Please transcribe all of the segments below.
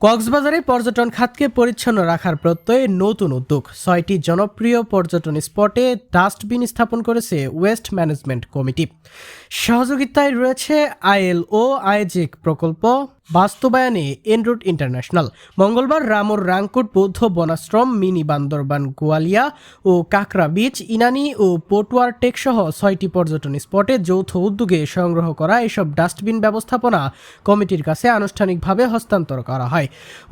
কক্সবাজারে পর্যটন খাতকে পরিচ্ছন্ন রাখার প্রত্যয়ে নতুন উদ্যোগ। ৬টি জনপ্রিয় পর্যটন স্পটে ডাস্টবিন স্থাপন করেছে ওয়েস্ট ম্যানেজমেন্ট কমিটি। সহযোগিতায় রয়েছে আইএলও আয়োজিক প্রকল্প বাস্তবায়নে এনরুট ইন্টারন্যাশনাল। মঙ্গলবার রামুর রাংকুট বৌদ্ধ বনাশ্রম, মিনি বান্দরবান গোয়ালিয়া ও কাকরা বিচ, ইনানি ও পটুয়ার টেক সহ ৬টি পর্যটন স্পটে যৌথ উদ্যোগে সংগ্রহ করা এসব ডাস্টবিন ব্যবস্থাপনা কমিটির কাছে আনুষ্ঠানিকভাবে হস্তান্তর করা হয়।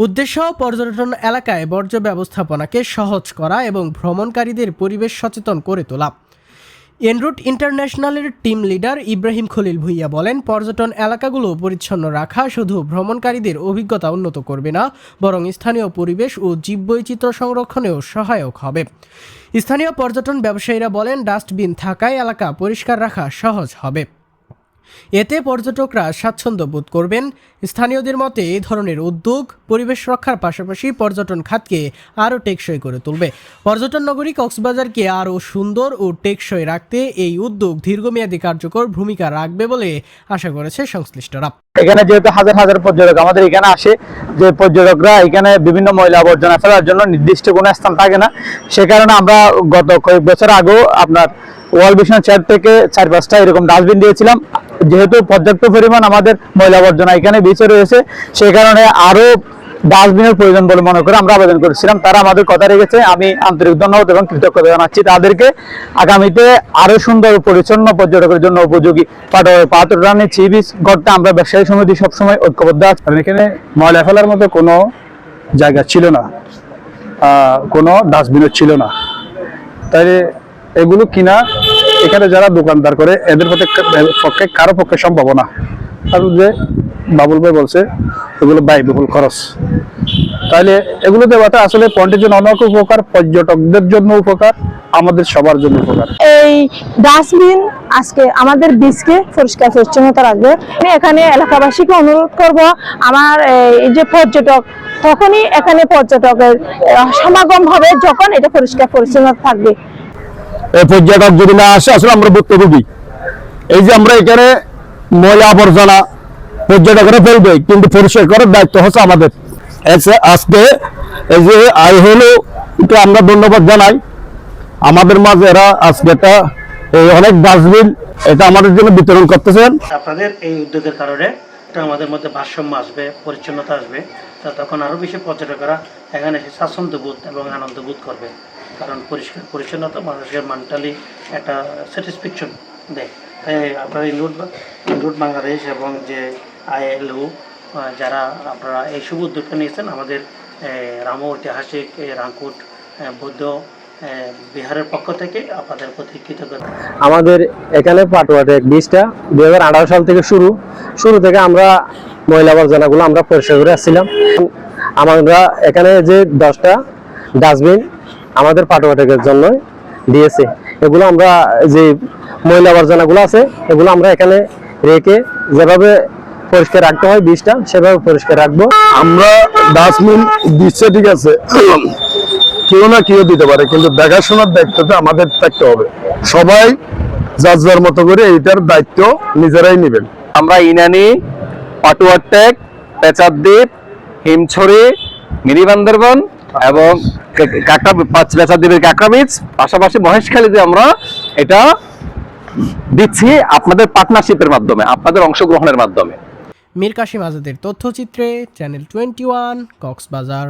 উদ্দেশ্য পর্যটন এলাকায় বর্জ্য ব্যবস্থাপনাকে সহজ করা এবং ভ্রমণকারীদের পরিবেশ সচেতন করে তোলা। এনরুট ইন্টারন্যাশনালের টিম লিডার ইব্রাহিম খলিল ভুইয়া বলেন, পর্যটন এলাকাগুলো পরিচ্ছন্ন রাখা শুধু ভ্রমণকারীদের অভিজ্ঞতা উন্নত করবে না, বরং স্থানীয় পরিবেশ ও জীববৈচিত্র্য সংরক্ষণেও সহায়ক হবে। স্থানীয় পর্যটন ব্যবসায়ীরা বলেন, ডাস্টবিন থাকায় এলাকা পরিষ্কার রাখা সহজ হবে। এতে পর্যটকরা স্বাচ্ছন্দ্য বোধ করবেন। স্থানীয়দের মতে এই ধরনের উদ্যোগ পরিবেশ রক্ষার পাশাপাশি পর্যটন খাতকে আরও টেকসই করে তুলবে। পর্যটন নগরী কক্সবাজারকে আরও সুন্দর ও টেকসই রাখতে এই উদ্যোগ দীর্ঘমেয়াদী কার্যকর ভূমিকা রাখবে বলে আশা করেছে সংশ্লিষ্টরা। এখানে যেহেতু হাজার হাজার পর্যটক আমাদের এখানে আসে, যে পর্যটকরা এখানে বিভিন্ন ময়লা আবর্জনা ফেলার জন্য নির্দিষ্ট কোনো স্থান থাকে না, সে কারণে আমরা গত কয়েক বছর আগেও আপনার ওয়ার্ল্ড ভিশন চেয়ার থেকে ৪-৫টা এরকম ডাস্টবিন দিয়েছিলাম। যেহেতু পর্যাপ্ত পরিমাণ আমাদের ময়লা আবর্জনা এখানে বেঁচে রয়েছে, সেই কারণে আরো ডাস্টবিনের প্রয়োজন বলে মনে করে আমরা আবেদন করেছিলাম। তারা আমাদের কথা রেখেছে। আমি আন্তরিক ধন্যবাদ এবং কৃতজ্ঞতা জানাচ্ছি তাদেরকে। আগামীতে আরো সুন্দর পরিচ্ছন্ন পর্যটকের জন্য উপযোগী পাথররানি সি বিচ গড়তে আমরা ব্যবসায়ী সমিতি সবসময় ঐক্যবদ্ধ আছি। এখানে ময়লা ফেলার মতো কোনো জায়গা ছিল না, কোনো ডাস্টবিনও ছিল না। তাই এগুলো কিনা এখানে যারা দোকানদার করে এদের পক্ষে কারো পক্ষে সম্ভব না। কারণ যে বাবুল ভাই বলছে এগুলো ব্যয়বহুল খরচ, তাহলে এগুলো দেওয়াটা আসলে পয়েন্টের জন্য অনেক উপকার, পর্যটকদের জন্য উপকার, আমাদের সবার জন্য উপকার। এই ডাস্টবিন আজকে আমাদের বীজকে পরিষ্কার পরিচ্ছন্নতা রাখবে। আমি এখানে এলাকাবাসীকে অনুরোধ করব, আমার এই যে পর্যটক, তখনই এখানে পর্যটকের সমাগম হবে যখন এটা পরিষ্কার পরিচ্ছন্ন থাকবে। এই পর্যটক যদি না আসে আসলে আমরা ভুক্তভোগী। এই যে আমরা এখানে ময়লা আবর্জনা পর্যটকরা ফেলবে, কিন্তু পরিষ্কার করার দায়িত্ব হচ্ছে আমাদের। আজকে এই যে হলো এটা আমরা ধন্যবাদ জানাই আমাদের মাঝে এরা আজকে এটা অনেক ডাস্টবিন এটা আমাদের জন্য বিতরণ করতেছেন। আপনাদের এই উদ্যোগের কারণে আমাদের মধ্যে ভারসাম্য আসবে, পরিচ্ছন্নতা আসবে, তখন আরো বেশি পর্যটকরা এখানে এসে স্বাচ্ছন্দ্য বোধ এবং আনন্দ বোধ করবে। কারণ পরিষ্কার পরিচ্ছন্নতা মানুষের মেন্টালি একটা স্যাটিসফ্যাকশন দেয়। তাই আপনার ইনরুট বাংলাদেশ এবং যে আইএলও যারা আপনারা এই শুভ উদ্যোগটা নিয়েছেন, আমাদের রামু ঐতিহাসিক রাংকুট বৌদ্ধ বিহারের পক্ষ থেকে আপনাদের প্রতি কৃতজ্ঞতা। আমাদের এখানে পাটুয়াটেক বীজটা 2018 সাল থেকে শুরু থেকে আমরা ময়লা আবর্জনাগুলো আমরা পরিষ্কার করে আসছিলাম। আমরা এখানে যে 10টা ডাস্টবিন আমাদের পাটুয়াটেকের জন্য দিয়েছে, এগুলো আমরা যে ময়লা আবর্জনাগুলো আছে এগুলো আমরা এখানে রেখে যেভাবে পরিষ্কার রাখতে হয় বীজটা সেভাবে পরিষ্কার রাখবো। আমরা ডাস্টবিন দিচ্ছে ঠিক আছে, কেউ না কেউ দিতে পারে, কিন্তু দেখাশোনার দায়িত্বটা আমাদের থাকতে হবে। সবাই যার যার মতো করে এইটার দায়িত্ব নিজেরাই নেবেন। আমরা ইনানি, পাটুয়ারটেক, পেচারদ্বীপ, হিমছড়ি, মিনি বান্দরবান এবং পেচারদ্বীপের কাকরা বিচ, পাশাপাশি মহেশখালীতে আমরা এটা দিচ্ছি আপনাদের পার্টনারশিপের মাধ্যমে, আপনাদের অংশগ্রহণের মাধ্যমে। মীর কাশিম আজাদের তথ্যচিত্রে চ্যানেল 21 কক্সবাজার।